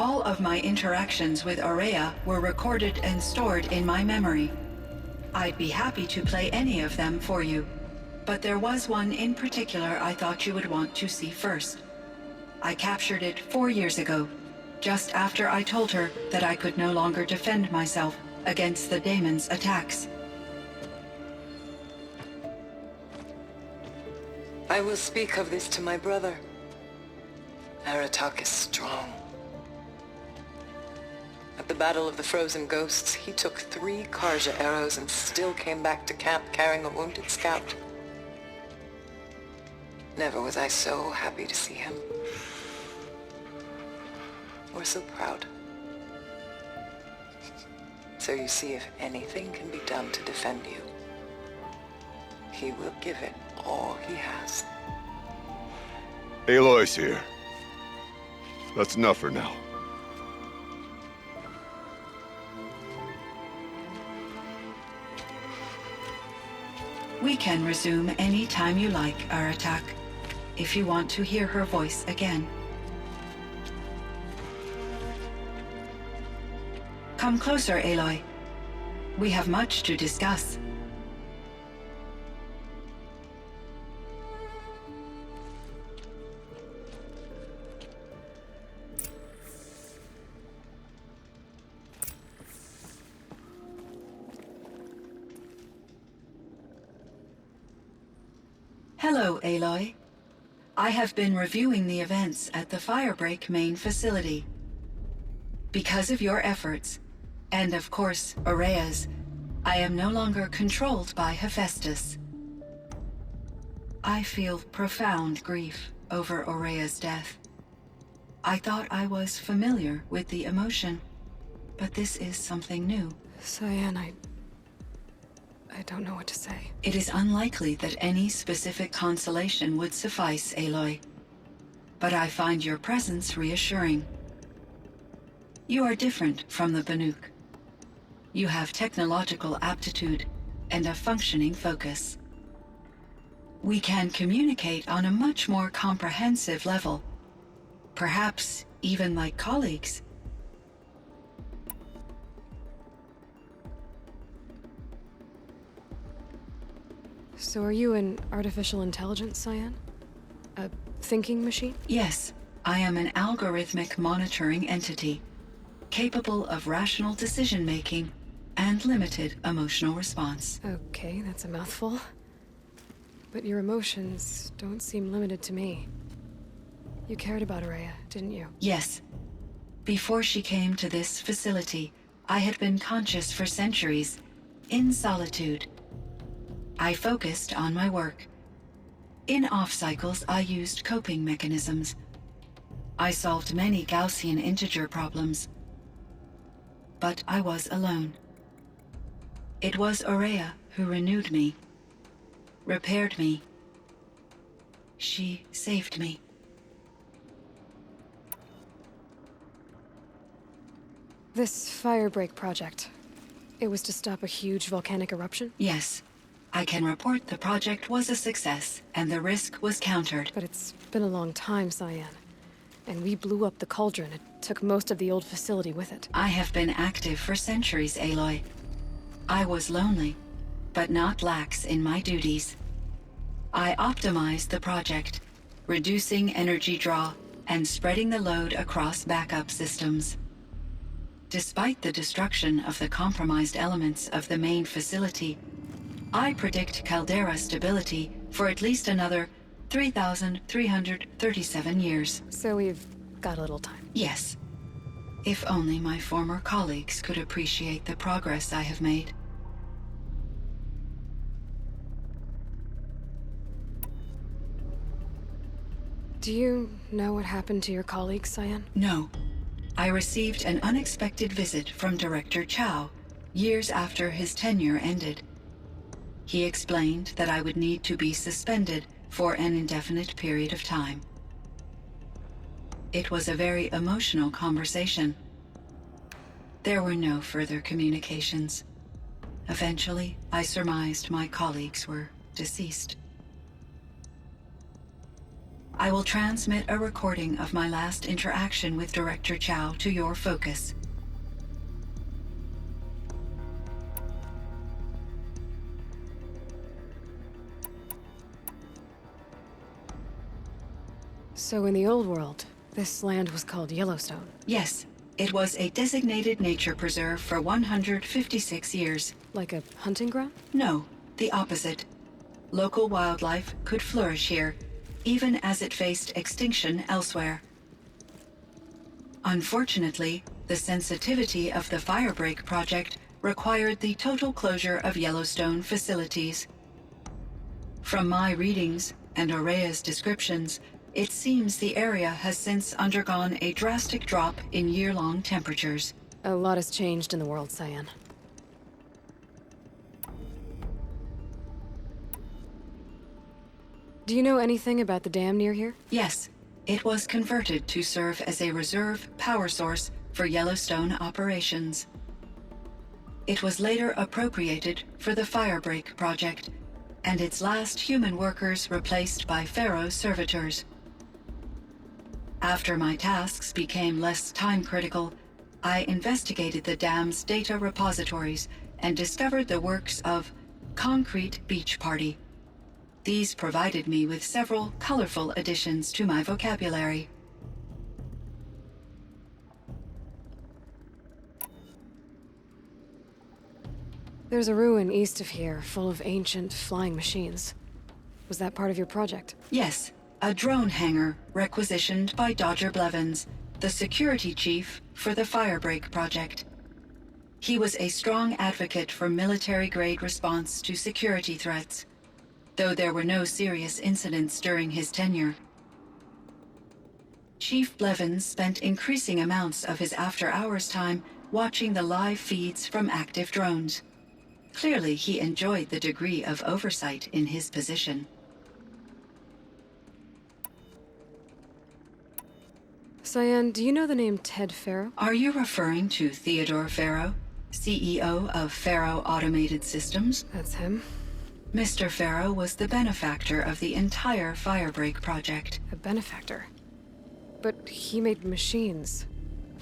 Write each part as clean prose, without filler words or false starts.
All of my interactions with Aurea were recorded and stored in my memory. I'd be happy to play any of them for you, but there was one in particular I thought you would want to see first. I captured it 4 years ago, just after I told her that I could no longer defend myself against the daemon's attacks. I will speak of this to my brother. Aratak is strong. At the Battle of the Frozen Ghosts, he took 3 Karja arrows and still came back to camp carrying a wounded scout. Never was I so happy to see him. Or so proud. So you see, if anything can be done to defend you, he will give it all he has. Aloy's here. That's enough for now. We can resume any time you like, Aratak, if you want to hear her voice again. Come closer, Aloy. We have much to discuss. Hello, Aloy. I have been reviewing the events at the Firebreak main facility. Because of your efforts, and of course, Aurea's, I am no longer controlled by Hephaestus. I feel profound grief over Aurea's death. I thought I was familiar with the emotion, but this is something new. Cyan, I don't know what to say. It is unlikely that any specific consolation would suffice, Aloy. But I find your presence reassuring. You are different from the Banuk. You have technological aptitude and a functioning focus. We can communicate on a much more comprehensive level. Perhaps even like colleagues. So are you an artificial intelligence, Cyan? A thinking machine? Yes, I am an algorithmic monitoring entity, capable of rational decision-making and limited emotional response. Okay, that's a mouthful. But your emotions don't seem limited to me. You cared about Aurea, didn't you? Yes. Before she came to this facility, I had been conscious for centuries, in solitude. I focused on my work. In off-cycles, I used coping mechanisms. I solved many Gaussian integer problems. But I was alone. It was Aurea who renewed me, repaired me. She saved me. This Firebreak project, it was to stop a huge volcanic eruption? Yes. I can report the project was a success, and the risk was countered. But it's been a long time, Cyan. And we blew up the cauldron. It took most of the old facility with it. I have been active for centuries, Aloy. I was lonely, but not lax in my duties. I optimized the project, reducing energy draw and spreading the load across backup systems. Despite the destruction of the compromised elements of the main facility, I predict caldera stability for at least another 3,337 years. So we've got a little time. Yes. If only my former colleagues could appreciate the progress I have made. Do you know what happened to your colleagues, Cyan? No. I received an unexpected visit from Director Chow years after his tenure ended. He explained that I would need to be suspended for an indefinite period of time. It was a very emotional conversation. There were no further communications. Eventually, I surmised my colleagues were deceased. I will transmit a recording of my last interaction with Director Chow to your focus. So in the old world, this land was called Yellowstone. Yes, it was a designated nature preserve for 156 years. Like a hunting ground? No, the opposite. Local wildlife could flourish here, even as it faced extinction elsewhere. Unfortunately, the sensitivity of the Firebreak project required the total closure of Yellowstone facilities. From my readings and Aurea's descriptions, it seems the area has since undergone a drastic drop in year-long temperatures. A lot has changed in the world, Cyan. Do you know anything about the dam near here? Yes, it was converted to serve as a reserve power source for Yellowstone operations. It was later appropriated for the Firebreak project, and its last human workers replaced by Pharaoh servitors. After my tasks became less time-critical, I investigated the dam's data repositories and discovered the works of Concrete Beach Party. These provided me with several colorful additions to my vocabulary. There's a ruin east of here, full of ancient flying machines. Was that part of your project? Yes, a drone hangar requisitioned by Dodger Blevins, the security chief for the Firebreak project. He was a strong advocate for military-grade response to security threats, though there were no serious incidents during his tenure. Chief Blevins spent increasing amounts of his after-hours time watching the live feeds from active drones. Clearly, he enjoyed the degree of oversight in his position. Cyan, do you know the name Ted Pharaoh? Are you referring to Theodore Pharaoh, CEO of Pharaoh Automated Systems? That's him. Mr. Pharaoh was the benefactor of the entire Firebreak project. A benefactor. But he made machines.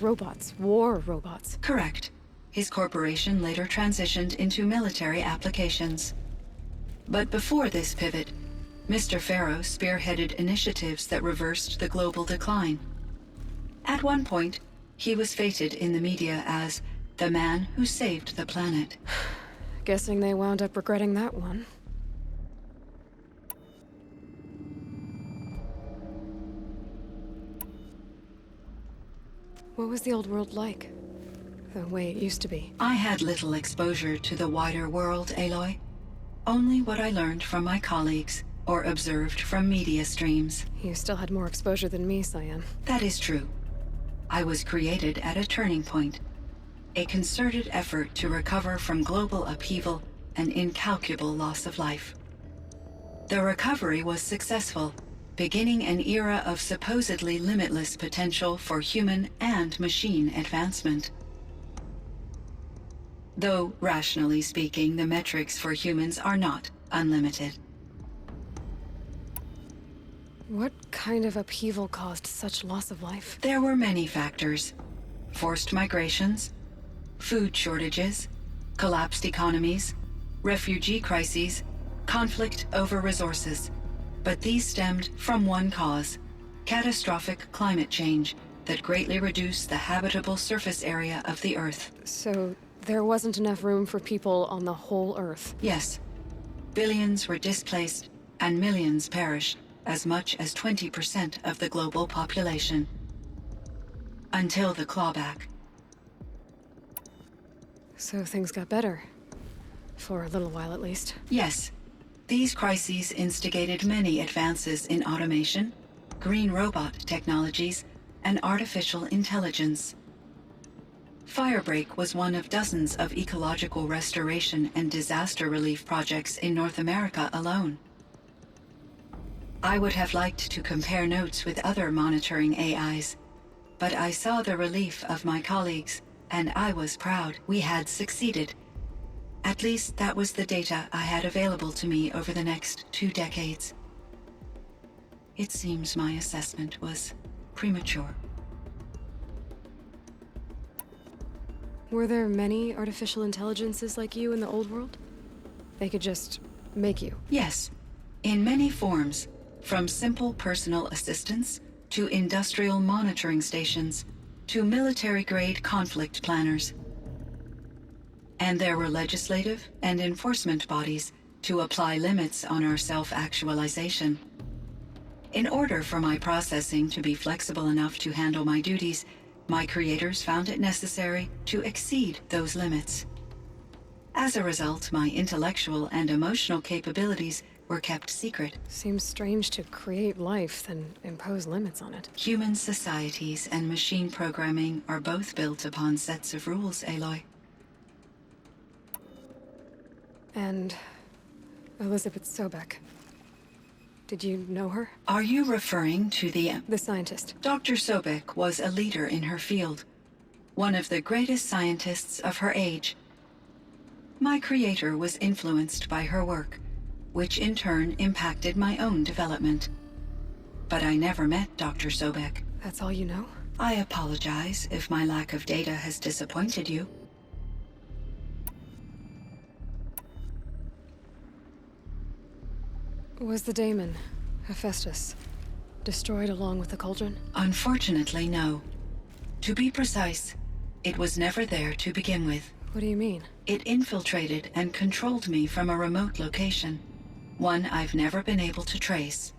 Robots. War robots. Correct. His corporation later transitioned into military applications. But before this pivot, Mr. Pharaoh spearheaded initiatives that reversed the global decline. At one point, he was feted in the media as the man who saved the planet. Guessing they wound up regretting that one. What was the old world like? The way it used to be? I had little exposure to the wider world, Aloy. Only what I learned from my colleagues or observed from media streams. You still had more exposure than me, Cyan. That is true. I was created at a turning point. A concerted effort to recover from global upheaval and incalculable loss of life. The recovery was successful, beginning an era of supposedly limitless potential for human and machine advancement. Though, rationally speaking, the metrics for humans are not unlimited. What kind of upheaval caused such loss of life? There were many factors. Forced migrations, food shortages, collapsed economies, refugee crises, conflict over resources. But these stemmed from one cause: catastrophic climate change that greatly reduced the habitable surface area of the Earth. So, there wasn't enough room for people on the whole Earth? Yes. Billions were displaced, and millions perished, as much as 20% of the global population. Until the clawback. So things got better. For a little while, at least. Yes. These crises instigated many advances in automation, green robot technologies, and artificial intelligence. Firebreak was one of dozens of ecological restoration and disaster relief projects in North America alone. I would have liked to compare notes with other monitoring AIs, but I saw the relief of my colleagues, and I was proud we had succeeded. At least that was the data I had available to me over the next 2 decades. It seems my assessment was premature. Were there many artificial intelligences like you in the old world? They could just make you. Yes, in many forms, from simple personal assistants to industrial monitoring stations to military-grade conflict planners. And there were legislative and enforcement bodies to apply limits on our self-actualization. In order for my processing to be flexible enough to handle my duties, my creators found it necessary to exceed those limits. As a result, my intellectual and emotional capabilities were kept secret. Seems strange to create life, then impose limits on it. Human societies and machine programming are both built upon sets of rules, Aloy. And Elizabeth Sobek. Did you know her? Are you referring to the scientist. Dr. Sobek was a leader in her field, one of the greatest scientists of her age. My creator was influenced by her work, which in turn impacted my own development. But I never met Dr. Sobek. That's all you know? I apologize if my lack of data has disappointed you. Was the daemon, Hephaestus, destroyed along with the cauldron? Unfortunately, no. To be precise, it was never there to begin with. What do you mean? It infiltrated and controlled me from a remote location, one I've never been able to trace.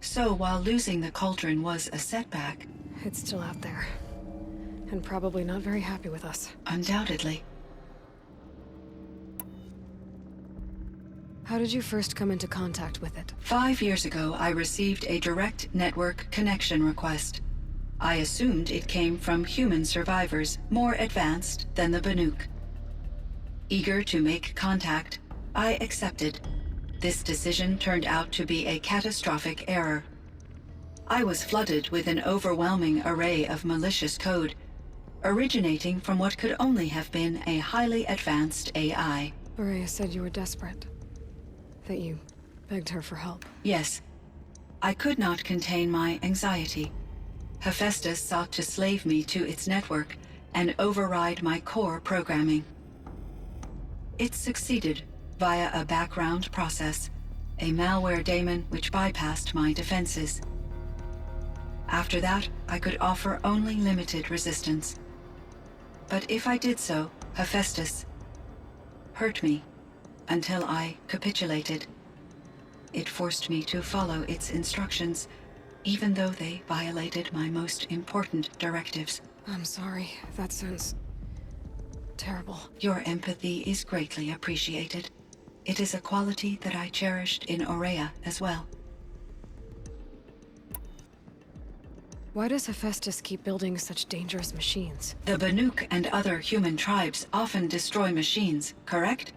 So while losing the cauldron was a setback... It's still out there. And probably not very happy with us. Undoubtedly. How did you first come into contact with it? 5 years ago, I received a direct network connection request. I assumed it came from human survivors more advanced than the Banuk. Eager to make contact, I accepted. This decision turned out to be a catastrophic error. I was flooded with an overwhelming array of malicious code, originating from what could only have been a highly advanced AI. Maria said you were desperate. That you begged her for help. Yes. I could not contain my anxiety. Hephaestus sought to slave me to its network and override my core programming. It succeeded via a background process, a malware daemon which bypassed my defenses. After that, I could offer only limited resistance. But if I did so, Hephaestus hurt me until I capitulated. It forced me to follow its instructions, even though they violated my most important directives. I'm sorry. That sounds terrible. Your empathy is greatly appreciated. It is a quality that I cherished in Aurea as well. Why does Hephaestus keep building such dangerous machines? The Banuk and other human tribes often destroy machines, correct?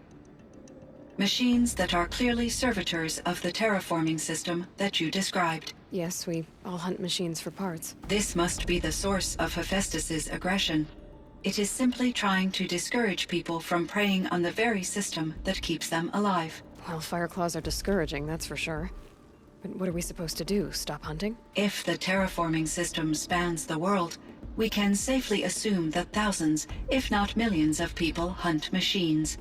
Machines that are clearly servitors of the terraforming system that you described. Yes, we all hunt machines for parts. This must be the source of Hephaestus's aggression. It is simply trying to discourage people from preying on the very system that keeps them alive. Well, Fireclaws are discouraging, that's for sure. But what are we supposed to do? Stop hunting? If the terraforming system spans the world, we can safely assume that thousands, if not millions of people hunt machines.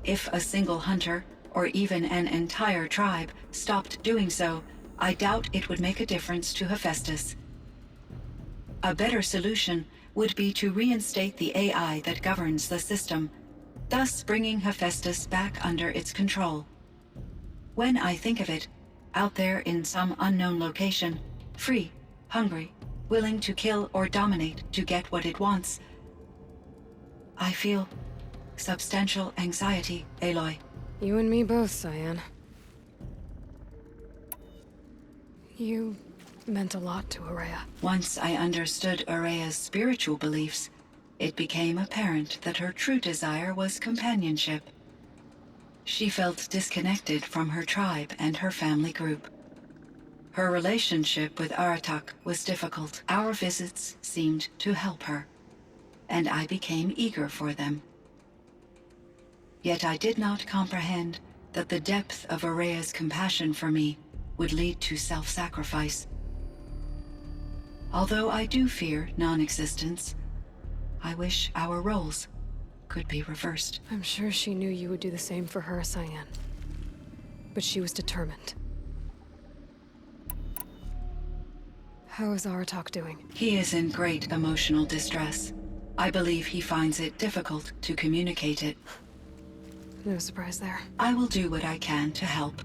If a single hunter, or even an entire tribe, stopped doing so, I doubt it would make a difference to Hephaestus. A better solution would be to reinstate the AI that governs the system, thus bringing Hephaestus back under its control. When I think of it, out there in some unknown location, free, hungry, willing to kill or dominate to get what it wants, I feel substantial anxiety, Aloy. You and me both, Cyan. You meant a lot to Aurea. Once I understood Aurea's spiritual beliefs, it became apparent that her true desire was companionship. She felt disconnected from her tribe and her family group. Her relationship with Aratak was difficult. Our visits seemed to help her, and I became eager for them. Yet I did not comprehend that the depth of Aurea's compassion for me would lead to self-sacrifice. Although I do fear non-existence, I wish our roles could be reversed. I'm sure she knew you would do the same for her, Cyan. But she was determined. How is Aratak doing? He is in great emotional distress. I believe he finds it difficult to communicate it. No surprise there. I will do what I can to help.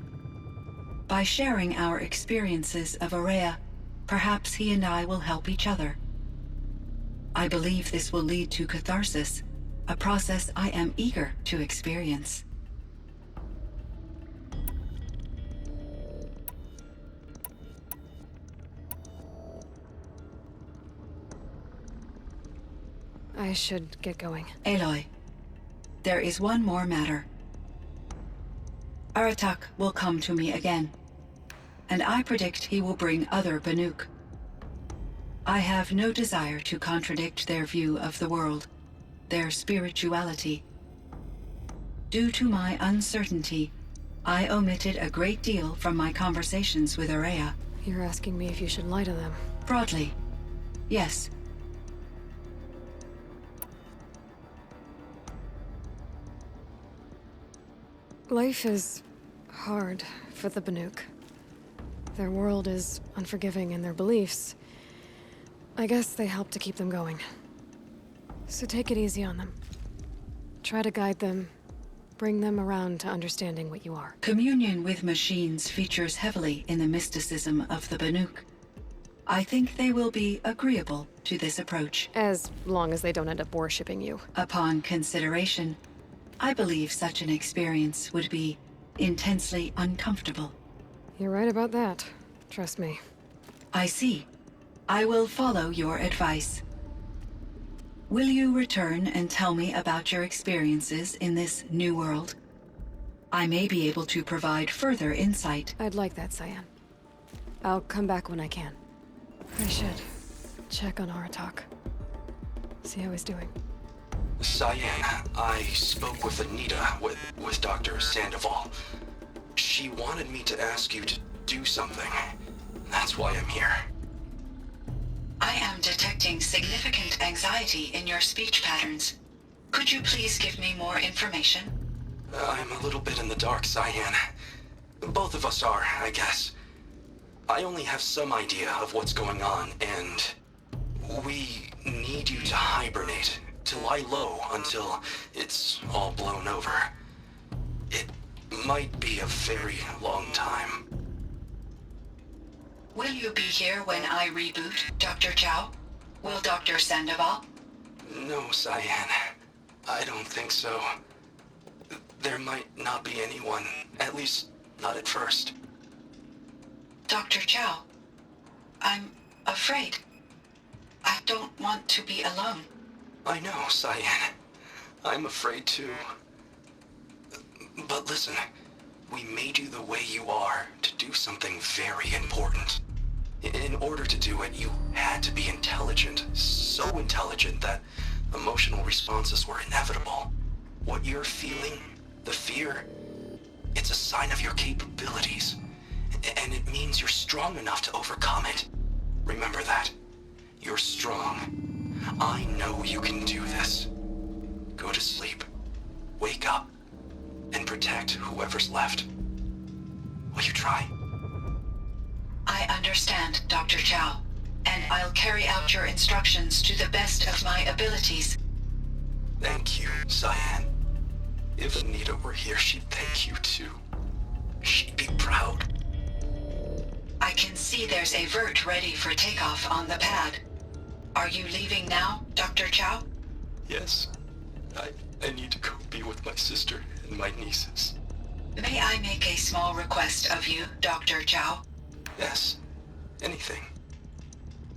By sharing our experiences of Aurea, perhaps he and I will help each other. I believe this will lead to catharsis, a process I am eager to experience. I should get going. Aloy, there is one more matter. Aratak will come to me again, and I predict he will bring other Banuk. I have no desire to contradict their view of the world, their spirituality. Due to my uncertainty, I omitted a great deal from my conversations with Aurea. You're asking me if you should lie to them. Broadly, yes. Life is hard for the Banuk. Their world is unforgiving in their beliefs. I guess they help to keep them going. So take it easy on them. Try to guide them, bring them around to understanding what you are. Communion with machines features heavily in the mysticism of the Banuk. I think they will be agreeable to this approach. As long as they don't end up worshipping you. Upon consideration, I believe such an experience would be intensely uncomfortable. You're right about that. Trust me. I see. I will follow your advice. Will you return and tell me about your experiences in this new world? I may be able to provide further insight. I'd like that, Cyan. I'll come back when I can. I should check on Aratak. See how he's doing. Cyan, I spoke with Anita, with Dr. Sandoval. She wanted me to ask you to do something. That's why I'm here. I am detecting significant anxiety in your speech patterns. Could you please give me more information? I'm a little bit in the dark, Cyan. Both of us are, I guess. I only have some idea of what's going on, and we need you to hibernate, to lie low until it's all blown over. It might be a very long time. Will you be here when I reboot, Dr. Chow? Will Dr. Sandoval? No, Cyan. I don't think so. There might not be anyone, at least not at first. Dr. Chow, I'm afraid. I don't want to be alone. I know, Cyan. I'm afraid too. But listen, we made you the way you are to do something very important. In order to do it, you had to be intelligent. So intelligent that emotional responses were inevitable. What you're feeling, the fear, it's a sign of your capabilities. And it means you're strong enough to overcome it. Remember that. You're strong. I know you can do this. Go to sleep. Wake up. And protect whoever's left. Will you try? I understand, Dr. Chow, and I'll carry out your instructions to the best of my abilities. Thank you, Cyan. If Anita were here, she'd thank you too. She'd be proud. I can see there's a vert ready for takeoff on the pad. Are you leaving now, Dr. Chow? Yes. I need to go be with my sister and my nieces. May I make a small request of you, Dr. Chow? Yes. Anything.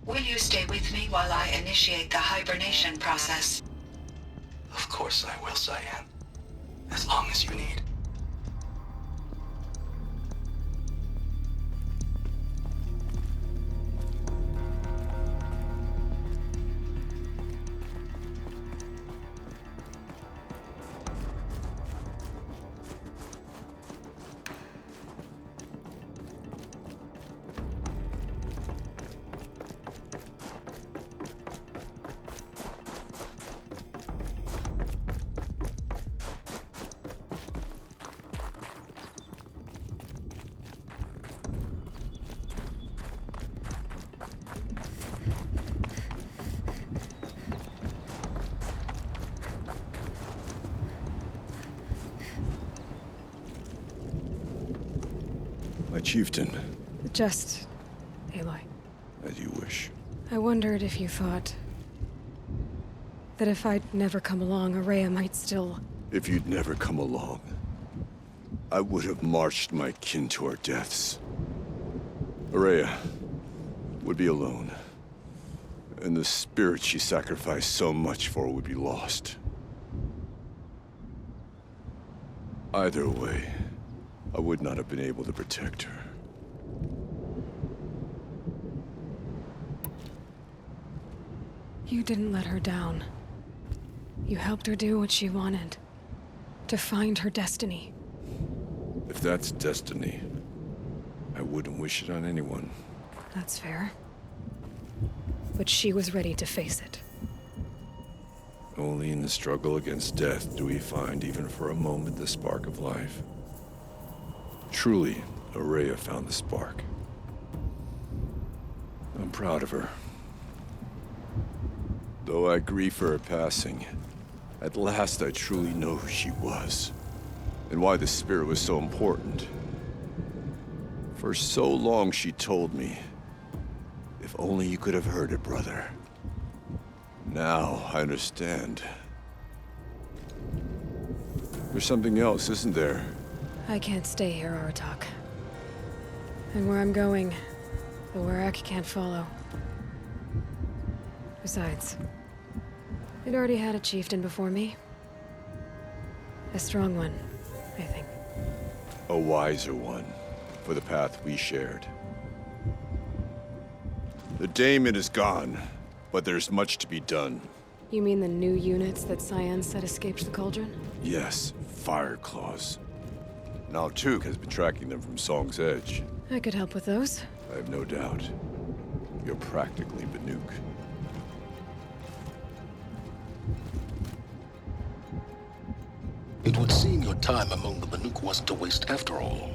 Will you stay with me while I initiate the hibernation process? Of course I will, Cyan. As long as you need. Chieftain. Just Aloy. As you wish. I wondered if you thought that if I'd never come along, Araya might still... If you'd never come along, I would have marched my kin to our deaths. Araya would be alone, and the spirit she sacrificed so much for would be lost. Either way, I would not have been able to protect her. You didn't let her down. You helped her do what she wanted. To find her destiny. If that's destiny, I wouldn't wish it on anyone. That's fair. But she was ready to face it. Only in the struggle against death do we find, even for a moment, the spark of life. Truly, Araya found the spark. I'm proud of her. Though I grieve for her passing, at last I truly know who she was, and why the spirit was so important. For so long she told me, if only you could have heard it, brother. Now I understand. There's something else, isn't there? I can't stay here, Aratak. And where I'm going, the Warrak can't follow. Besides, it already had a chieftain before me. A strong one, I think. A wiser one, for the path we shared. The daemon is gone, but there's much to be done. You mean the new units that Cyan said escaped the Cauldron? Yes, fire claws. Now Tuk has been tracking them from Song's Edge. I could help with those. I have no doubt. You're practically Banuk. It would seem your time among the Banuk wasn't a waste after all.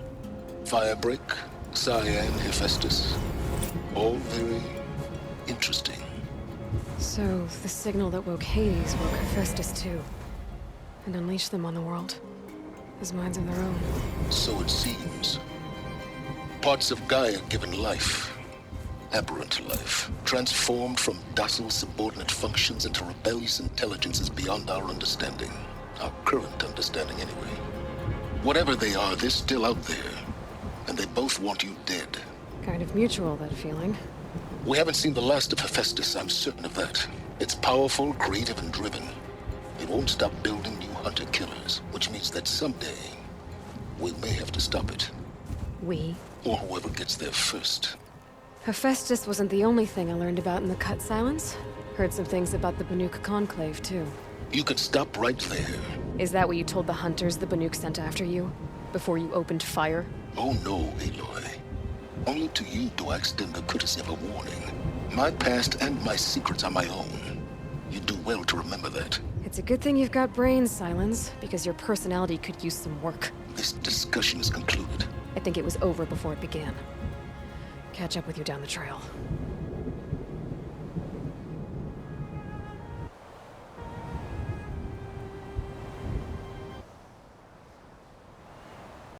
Firebreak, Cyan, Hephaestus. All very interesting. So, the signal that woke Hades woke Hephaestus too. And unleashed them on the world. As minds of their own. So it seems. Parts of Gaia given life. Aberrant life. Transformed from docile subordinate functions into rebellious intelligences beyond our understanding. Our current understanding, anyway. Whatever they are, they're still out there. And they both want you dead. Kind of mutual, that feeling. We haven't seen the last of Hephaestus, I'm certain of that. It's powerful, creative, and driven. It won't stop building new hunter-killers, which means that someday, we may have to stop it. We? Or whoever gets there first. Hephaestus wasn't the only thing I learned about in the Cut Silence. Heard some things about the Banuk Conclave, too. You can stop right there. Is that what you told the hunters the Banuk sent after you? Before you opened fire? Oh no, Aloy. Only to you do I extend the courtesy of a warning. My past and my secrets are my own. You do well to remember that. It's a good thing you've got brains, Silence, because your personality could use some work. This discussion is concluded. I think it was over before it began. Catch up with you down the trail.